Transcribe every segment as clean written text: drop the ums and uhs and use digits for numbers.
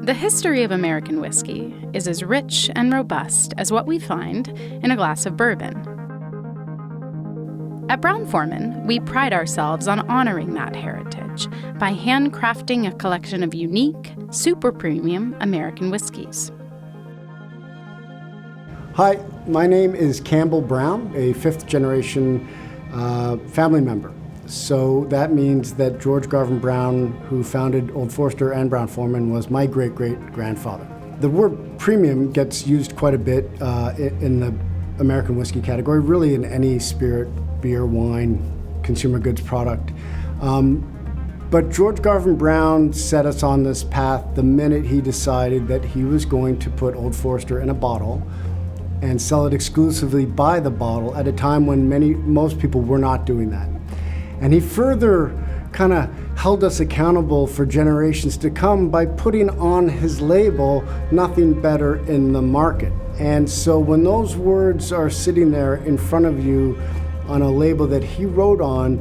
The history of American whiskey is as rich and robust as what we find in a glass of bourbon. At Brown-Forman, we pride ourselves on honoring that heritage by handcrafting a collection of unique, super premium American whiskeys. Hi, my name is Campbell Brown, a fifth-generation family member. So that means that George Garvin Brown, who founded Old Forester and Brown-Forman, was my great-great-grandfather. The word premium gets used quite a bit in the American whiskey category, really in any spirit, beer, wine, consumer goods product. But George Garvin Brown set us on this path the minute he decided that he was going to put Old Forester in a bottle and sell it exclusively by the bottle at a time when most people were not doing that. And he further kind of held us accountable for generations to come by putting on his label, "Nothing better in the market." And so when those words are sitting there in front of you on a label that he wrote on,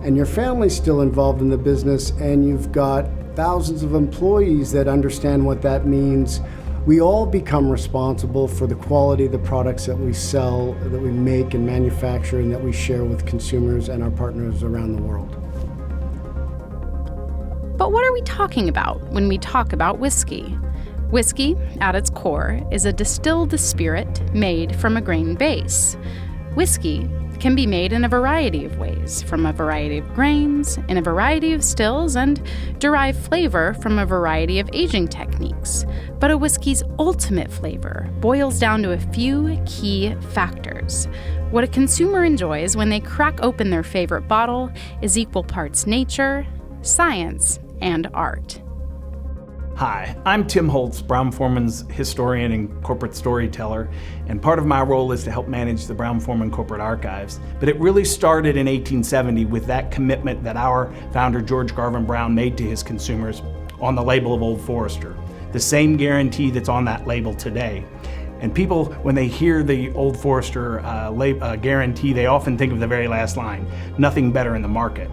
and your family's still involved in the business, and you've got thousands of employees that understand what that means, we all become responsible for the quality of the products that we sell, that we make and manufacture, and that we share with consumers and our partners around the world. But what are we talking about when we talk about whiskey? Whiskey, at its core, is a distilled spirit made from a grain base. Whiskey can be made in a variety of ways, from a variety of grains, in a variety of stills, and derive flavor from a variety of aging techniques. But a whiskey's ultimate flavor boils down to a few key factors. What a consumer enjoys when they crack open their favorite bottle is equal parts nature, science, and art. Hi, I'm Tim Holtz, Brown-Forman's historian and corporate storyteller, and part of my role is to help manage the Brown-Forman corporate archives. But it really started in 1870 with that commitment that our founder, George Garvin Brown, made to his consumers on the label of Old Forester, the same guarantee that's on that label today. And people, when they hear the Old Forester guarantee, they often think of the very last line, "Nothing better in the market."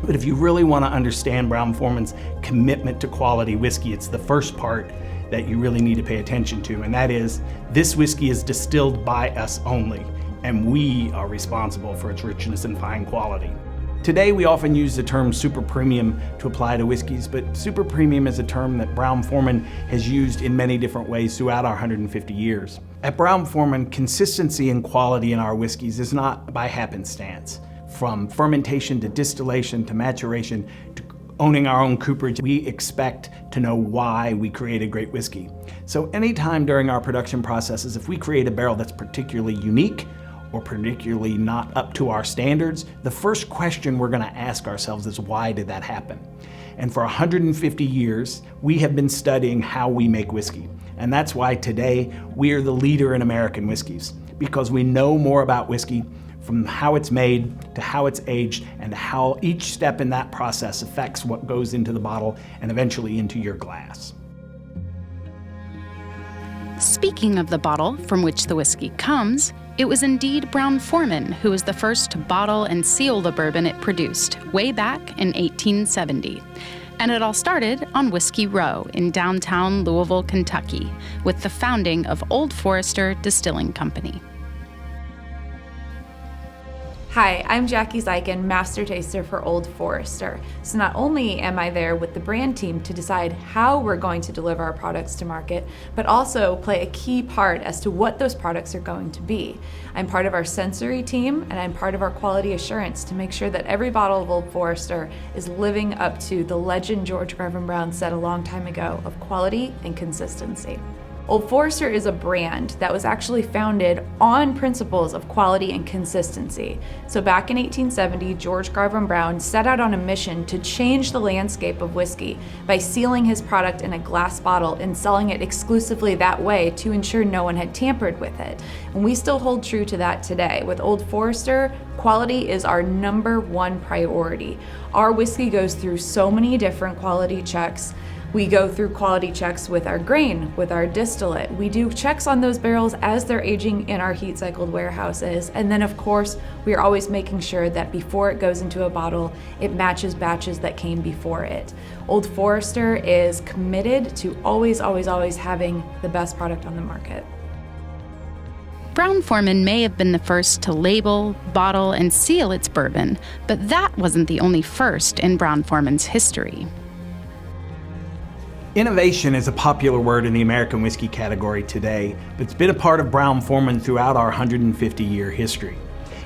But if you really want to understand Brown-Forman's commitment to quality whiskey, it's the first part that you really need to pay attention to, and that is, this whiskey is distilled by us only, and we are responsible for its richness and fine quality. Today, we often use the term super premium to apply to whiskeys, but super premium is a term that Brown-Forman has used in many different ways throughout our 150 years. At Brown-Forman, consistency and quality in our whiskeys is not by happenstance. From fermentation to distillation to maturation to owning our own cooperage, we expect to know why we create a great whiskey. So anytime during our production processes, if we create a barrel that's particularly unique or particularly not up to our standards, the first question we're going to ask ourselves is, why did that happen? And for 150 years, we have been studying how we make whiskey. And that's why today we are the leader in American whiskeys, because we know more about whiskey, from how it's made to how it's aged and how each step in that process affects what goes into the bottle and eventually into your glass. Speaking of the bottle from which the whiskey comes, it was indeed Brown-Forman who was the first to bottle and seal the bourbon it produced way back in 1870. And it all started on Whiskey Row in downtown Louisville, Kentucky, with the founding of Old Forester Distilling Company. Hi, I'm Jackie Zeiken, Master Taster for Old Forester. So not only am I there with the brand team to decide how we're going to deliver our products to market, but also play a key part as to what those products are going to be. I'm part of our sensory team, and I'm part of our quality assurance to make sure that every bottle of Old Forester is living up to the legend George Garvin Brown said a long time ago of quality and consistency. Old Forester is a brand that was actually founded on principles of quality and consistency. So back in 1870, George Garvin Brown set out on a mission to change the landscape of whiskey by sealing his product in a glass bottle and selling it exclusively that way to ensure no one had tampered with it. And we still hold true to that today. With Old Forester, quality is our number one priority. Our whiskey goes through so many different quality checks. We go through quality checks with our grain, with our distillate. We do checks on those barrels as they're aging in our heat cycled warehouses. And then of course, we are always making sure that before it goes into a bottle, it matches batches that came before it. Old Forester is committed to always having the best product on the market. Brown-Forman may have been the first to label, bottle, and seal its bourbon, but that wasn't the only first in Brown-Forman's history. Innovation is a popular word in the American whiskey category today, but it's been a part of Brown-Forman throughout our 150-year history.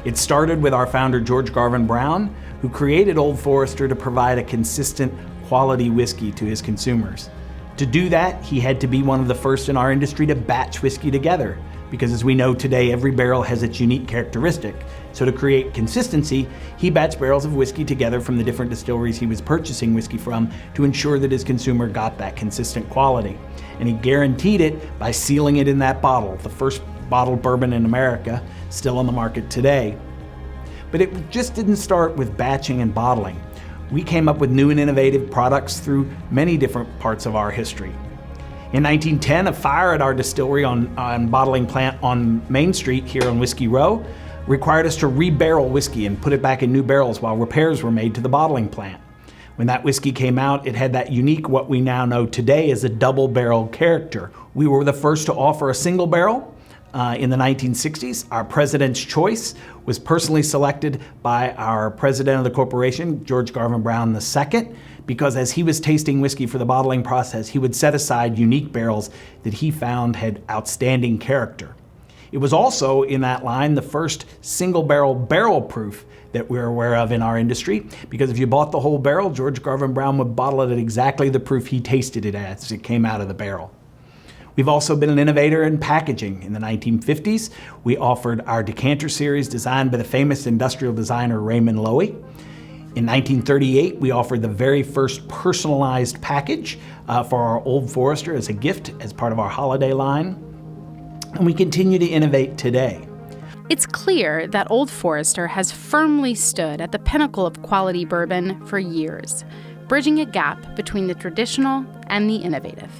It started with our founder, George Garvin Brown, who created Old Forester to provide a consistent quality whiskey to his consumers. To do that, he had to be one of the first in our industry to batch whiskey together, because as we know today, every barrel has its unique characteristic. So to create consistency, he batched barrels of whiskey together from the different distilleries he was purchasing whiskey from to ensure that his consumer got that consistent quality. And he guaranteed it by sealing it in that bottle, the first bottled bourbon in America, still on the market today. But it just didn't start with batching and bottling. We came up with new and innovative products through many different parts of our history. In 1910, a fire at our distillery on bottling plant on Main Street here on Whiskey Row required us to re-barrel whiskey and put it back in new barrels while repairs were made to the bottling plant. When that whiskey came out, it had that unique, what we now know today as a double barrel character. We were the first to offer a single barrel in the 1960s. Our president's choice was personally selected by our president of the corporation, George Garvin Brown II, because as he was tasting whiskey for the bottling process, he would set aside unique barrels that he found had outstanding character. It was also, in that line, the first single barrel proof that we're aware of in our industry, because if you bought the whole barrel, George Garvin Brown would bottle it at exactly the proof he tasted it as it came out of the barrel. We've also been an innovator in packaging. In the 1950s, we offered our decanter series designed by the famous industrial designer Raymond Loewy. In 1938, we offered the very first personalized package for our Old Forester as a gift as part of our holiday line. And we continue to innovate today. It's clear that Old Forester has firmly stood at the pinnacle of quality bourbon for years, bridging a gap between the traditional and the innovative.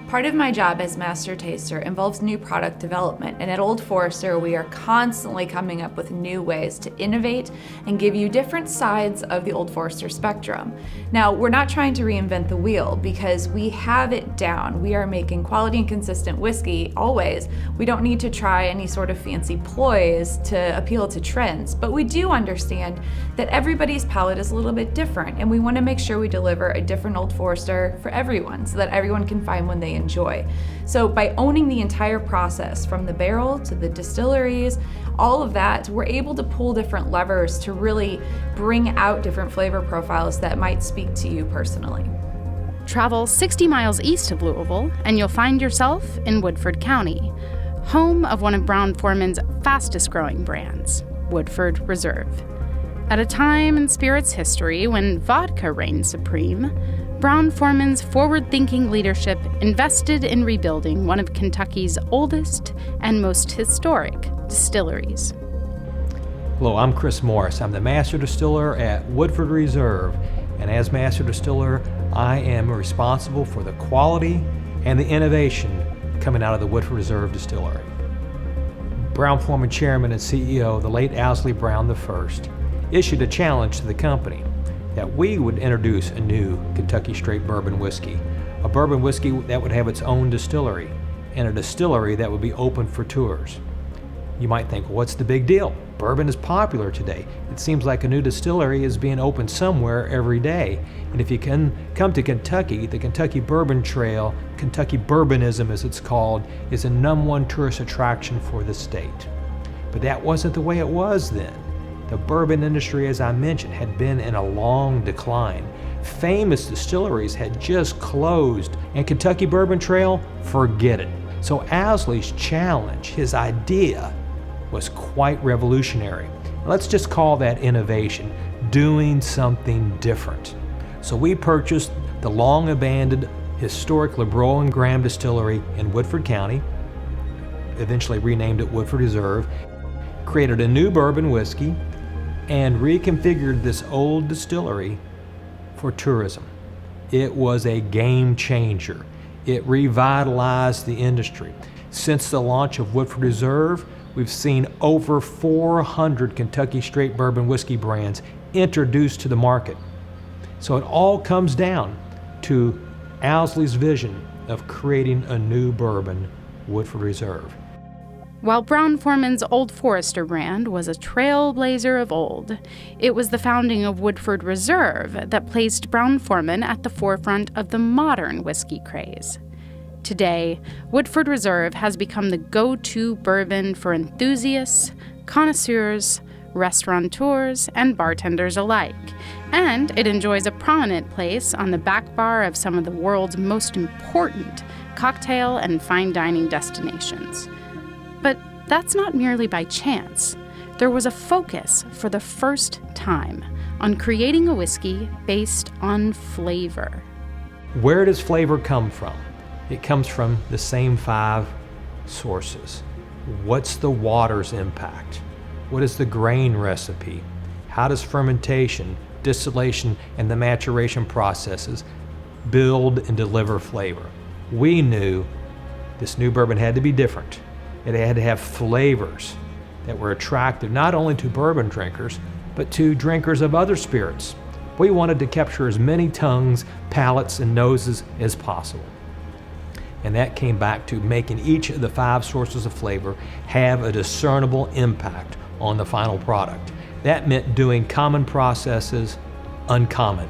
Part of my job as master taster involves new product development, and at Old Forester we are constantly coming up with new ways to innovate and give you different sides of the Old Forester spectrum. Now, we're not trying to reinvent the wheel because we have it down. We are making quality and consistent whiskey always. We don't need to try any sort of fancy ploys to appeal to trends, but we do understand that everybody's palate is a little bit different, and we want to make sure we deliver a different Old Forester for everyone so that everyone can find one they enjoy. So by owning the entire process from the barrel to the distilleries, all of that, we're able to pull different levers to really bring out different flavor profiles that might speak to you personally. Travel 60 miles east of Louisville and you'll find yourself in Woodford County, home of one of Brown-Forman's fastest growing brands, Woodford Reserve. At a time in spirits history when vodka reigned supreme, Brown-Forman's forward-thinking leadership invested in rebuilding one of Kentucky's oldest and most historic distilleries. Hello, I'm Chris Morris. I'm the Master Distiller at Woodford Reserve, and as Master Distiller, I am responsible for the quality and the innovation coming out of the Woodford Reserve Distillery. Brown-Forman Chairman and CEO, the late Owsley Brown I, issued a challenge to the company that we would introduce a new Kentucky straight bourbon whiskey, a bourbon whiskey that would have its own distillery, and a distillery that would be open for tours. You might think, what's the big deal? Bourbon is popular today. It seems like a new distillery is being opened somewhere every day. And if you can come to Kentucky, the Kentucky Bourbon Trail, Kentucky Bourbonism as it's called, is a #1 tourist attraction for the state. But that wasn't the way it was then. The bourbon industry, as I mentioned, had been in a long decline. Famous distilleries had just closed, and Kentucky Bourbon Trail, forget it. So Owsley's challenge, his idea, was quite revolutionary. Let's just call that innovation, doing something different. So we purchased the long-abandoned historic LeBroy and Graham Distillery in Woodford County, eventually renamed it Woodford Reserve, created a new bourbon whiskey, and reconfigured this old distillery for tourism. It was a game changer. It revitalized the industry. Since the launch of Woodford Reserve, we've seen over 400 Kentucky straight bourbon whiskey brands introduced to the market. So it all comes down to Owsley's vision of creating a new bourbon, Woodford Reserve. While Brown-Forman's Old Forester brand was a trailblazer of old, it was the founding of Woodford Reserve that placed Brown-Forman at the forefront of the modern whiskey craze. Today, Woodford Reserve has become the go-to bourbon for enthusiasts, connoisseurs, restaurateurs, and bartenders alike, and it enjoys a prominent place on the back bar of some of the world's most important cocktail and fine dining destinations. But that's not merely by chance. There was a focus for the first time on creating a whiskey based on flavor. Where does flavor come from? It comes from the same 5 sources. What's the water's impact? What is the grain recipe? How does fermentation, distillation, and the maturation processes build and deliver flavor? We knew this new bourbon had to be different. It had to have flavors that were attractive not only to bourbon drinkers, but to drinkers of other spirits. We wanted to capture as many tongues, palates, and noses as possible. And that came back to making each of the 5 sources of flavor have a discernible impact on the final product. That meant doing common processes uncommon.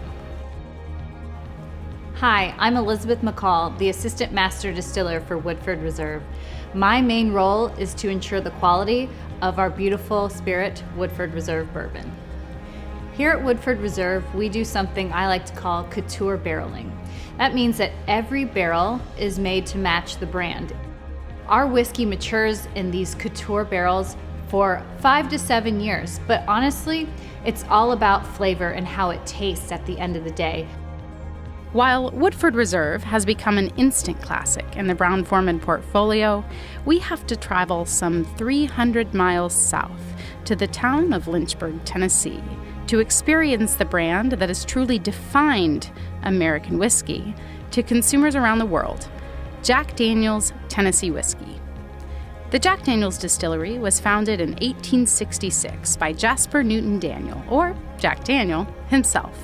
Hi, I'm Elizabeth McCall, the Assistant Master Distiller for Woodford Reserve. My main role is to ensure the quality of our beautiful spirit, Woodford Reserve bourbon. Here at Woodford Reserve, we do something I like to call couture barreling. That means that every barrel is made to match the brand. Our whiskey matures in these couture barrels for 5 to 7 years, but honestly, it's all about flavor and how it tastes at the end of the day. While Woodford Reserve has become an instant classic in the Brown-Forman portfolio, we have to travel some 300 miles south to the town of Lynchburg, Tennessee, to experience the brand that has truly defined American whiskey to consumers around the world, Jack Daniel's Tennessee Whiskey. The Jack Daniel's distillery was founded in 1866 by Jasper Newton Daniel, or Jack Daniel himself.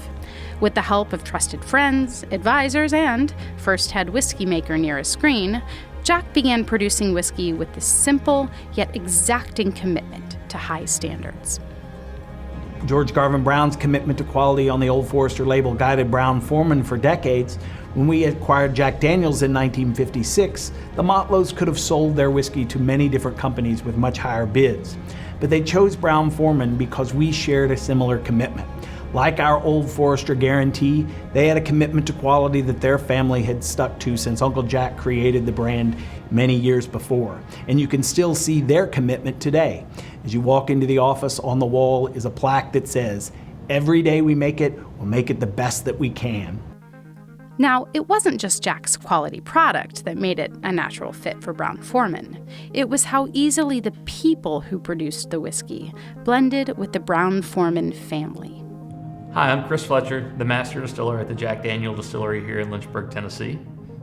With the help of trusted friends, advisors, and first head whiskey maker near a screen, Jack began producing whiskey with the simple yet exacting commitment to high standards. George Garvin Brown's commitment to quality on the Old Forester label guided Brown-Forman for decades. When we acquired Jack Daniel's in 1956, the Motlows could have sold their whiskey to many different companies with much higher bids. But they chose Brown-Forman because we shared a similar commitment. Like our Old Forester guarantee, they had a commitment to quality that their family had stuck to since Uncle Jack created the brand many years before. And you can still see their commitment today. As you walk into the office, on the wall is a plaque that says, "Every day we make it, we'll make it the best that we can." Now, it wasn't just Jack's quality product that made it a natural fit for Brown-Forman. It was how easily the people who produced the whiskey blended with the Brown-Forman family. Hi, I'm Chris Fletcher, the Master Distiller at the Jack Daniel Distillery here in Lynchburg, Tennessee.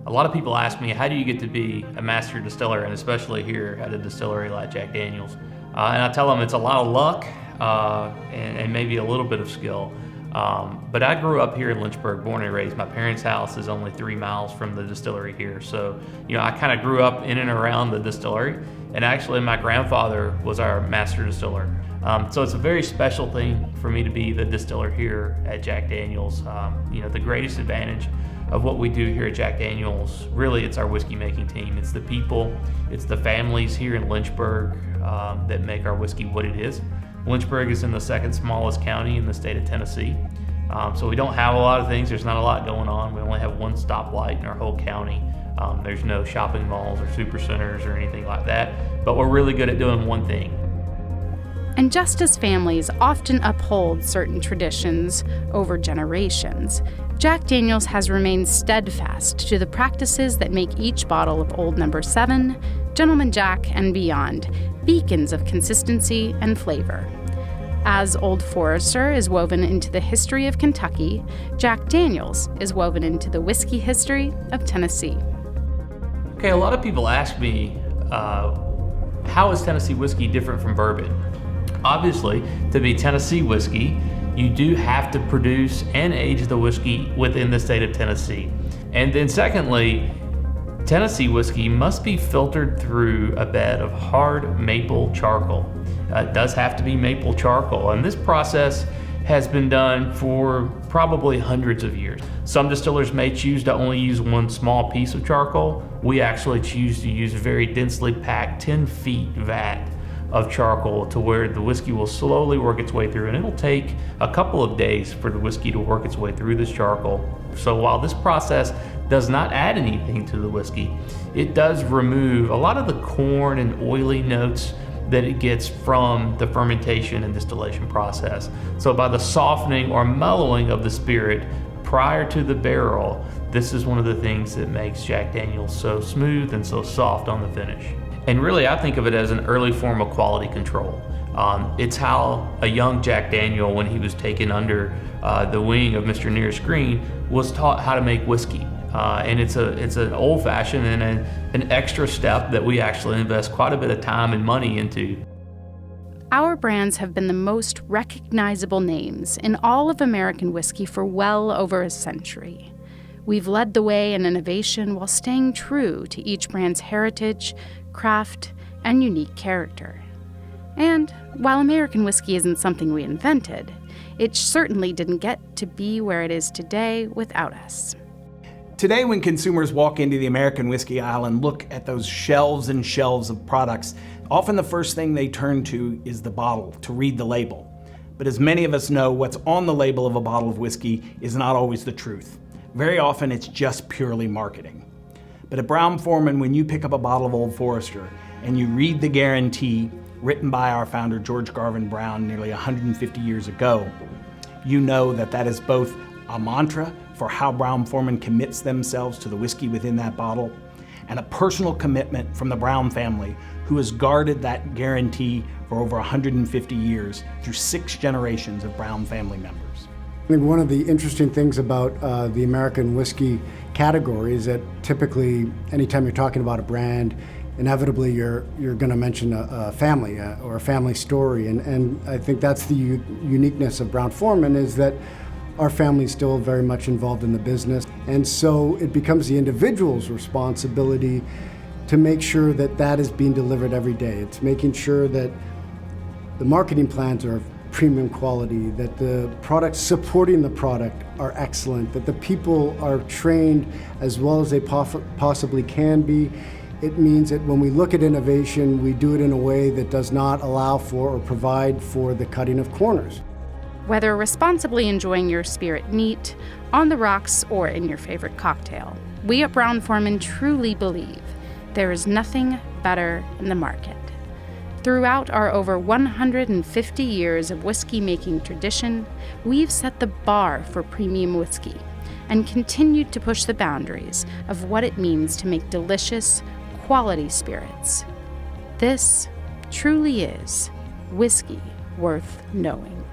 A lot of people ask me, how do you get to be a Master Distiller, and especially here at a distillery like Jack Daniel's? And I tell them it's a lot of luck and maybe a little bit of skill. But I grew up here in Lynchburg, born and raised. My parents' house is only 3 miles from the distillery here. So, I kind of grew up in and around the distillery. And actually, my grandfather was our master distiller. So it's a very special thing for me to be the distiller here at Jack Daniel's. The greatest advantage of what we do here at Jack Daniel's, really it's our whiskey making team. It's the people, it's the families here in Lynchburg that make our whiskey what it is. Lynchburg is in the second smallest county in the state of Tennessee. So we don't have a lot of things. There's not a lot going on. We only have one stoplight in our whole county. There's no shopping malls or super centers or anything like that. But we're really good at doing one thing. And just as families often uphold certain traditions over generations, Jack Daniel's has remained steadfast to the practices that make each bottle of Old No. 7, Gentleman Jack, and beyond beacons of consistency and flavor. As Old Forester is woven into the history of Kentucky, Jack Daniel's is woven into the whiskey history of Tennessee. Okay, a lot of people ask me, how is Tennessee whiskey different from bourbon? Obviously, to be Tennessee whiskey, you do have to produce and age the whiskey within the state of Tennessee. And then secondly, Tennessee whiskey must be filtered through a bed of hard maple charcoal. It does have to be maple charcoal, and this process has been done for probably hundreds of years. Some distillers may choose to only use one small piece of charcoal. We actually choose to use a very densely packed 10 feet vat of charcoal to where the whiskey will slowly work its way through, and it'll take a couple of days for the whiskey to work its way through this charcoal. So while this process does not add anything to the whiskey, it does remove a lot of the corn and oily notes that it gets from the fermentation and distillation process. So by the softening or mellowing of the spirit prior to the barrel, this is one of the things that makes Jack Daniel's so smooth and so soft on the finish. And really, I think of it as an early form of quality control. It's how a young Jack Daniel, when he was taken under the wing of Mr. Nearest Green, was taught how to make whiskey. And it's an old-fashioned and an extra step that we actually invest quite a bit of time and money into. Our brands have been the most recognizable names in all of American whiskey for well over a century. We've led the way in innovation while staying true to each brand's heritage, craft, and unique character. And while American whiskey isn't something we invented, it certainly didn't get to be where it is today without us. Today, when consumers walk into the American whiskey aisle and look at those shelves and shelves of products, often the first thing they turn to is the bottle to read the label. But as many of us know, what's on the label of a bottle of whiskey is not always the truth. Very often, it's just purely marketing. But at Brown-Forman, when you pick up a bottle of Old Forester and you read the guarantee written by our founder, George Garvin Brown, nearly 150 years ago, you know that that is both a mantra for how Brown-Forman commits themselves to the whiskey within that bottle, and a personal commitment from the Brown family, who has guarded that guarantee for over 150 years through 6 generations of Brown family members. I think one of the interesting things about the American whiskey category is that typically, anytime you're talking about a brand, inevitably you're going to mention a family or a family story, and I think that's the uniqueness of Brown-Forman, is that our family's still very much involved in the business, and so it becomes the individual's responsibility to make sure that that is being delivered every day. It's making sure that the marketing plans are of premium quality, that the products supporting the product are excellent, that the people are trained as well as they possibly can be. It means that when we look at innovation, we do it in a way that does not allow for or provide for the cutting of corners. Whether responsibly enjoying your spirit neat, on the rocks, or in your favorite cocktail, we at Brown-Forman truly believe there is nothing better in the market. Throughout our over 150 years of whiskey-making tradition, we've set the bar for premium whiskey and continued to push the boundaries of what it means to make delicious, quality spirits. This truly is whiskey worth knowing.